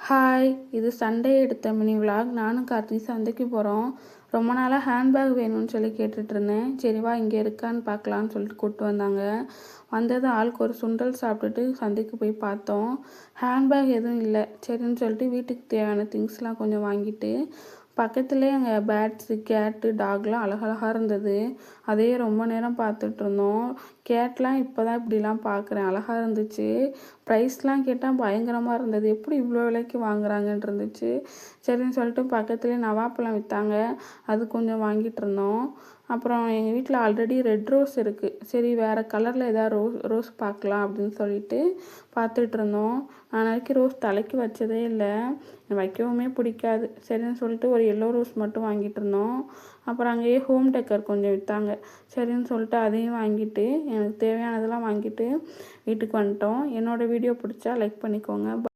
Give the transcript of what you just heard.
Hi, இது Sunday எடுத்த mini vlog. நானும் கார்த்தி சந்தைக்கு போகிறோம். ரொம்ப நாளாக ஹேண்ட்பேக் வேணும்னு சொல்லி கேட்டுட்ருந்தேன். சரி வா இங்கே இருக்கான்னு பார்க்கலான்னு சொல்லிட்டு கூப்பிட்டு வந்தாங்க. வந்தது ஆளுக்கு ஒரு சுண்டல் சாப்பிட்டுட்டு சந்தைக்கு போய் பார்த்தோம். ஹேண்ட்பேக் எதுவும் இல்லை. சரின்னு சொல்லிட்டு வீட்டுக்கு தேவையான திங்ஸ்லாம் கொஞ்சம் வாங்கிட்டு பக்கத்துலேயே அங்கே பேட்ஸு, கேட்டு, டாக்லாம் அழகழகாக இருந்தது. அதையே ரொம்ப நேரம் பார்த்துட்ருந்தோம். கேட்லாம் இப்போ தான் இப்படிலாம் பார்க்குறேன். அழகாக இருந்துச்சு. ப்ரைஸ்லாம் கேட்டால் பயங்கரமாக இருந்தது. எப்படி இவ்வளோ விலைக்கு வாங்குறாங்கன்னு இருந்துச்சு. சரின்னு சொல்லிட்டு பக்கத்துலேயே நவாப்பழம் விற்றாங்க. அது கொஞ்சம் வாங்கிட்டு இருந்தோம். அப்புறம் எங்கள் வீட்டில் ஆல்ரெடி ரெட் ரோஸ் இருக்குது. சரி வேறு கலரில் எதாவது ரோஸ் பார்க்கலாம் அப்படின்னு சொல்லிட்டு பார்த்துட்ருந்தோம். நான் வரைக்கும் ரோஸ் தலைக்கு வச்சதே இல்லை. வைக்கவுமே பிடிக்காது. சரின்னு சொல்லிட்டு ஒரு எல்லோ ரோஸ் மட்டும் வாங்கிட்டு இருந்தோம். அப்புறம் அங்கேயே ஹோம் டெக்கர் கொஞ்சம் விற்றாங்க. சரின்னு சொல்லிட்டு அதையும் வாங்கிட்டு எனக்கு தேவையானதெல்லாம் வாங்கிட்டு வீட்டுக்கு வந்துட்டோம். என்னோடய வீடியோ பிடிச்சா லைக் பண்ணிக்கோங்க.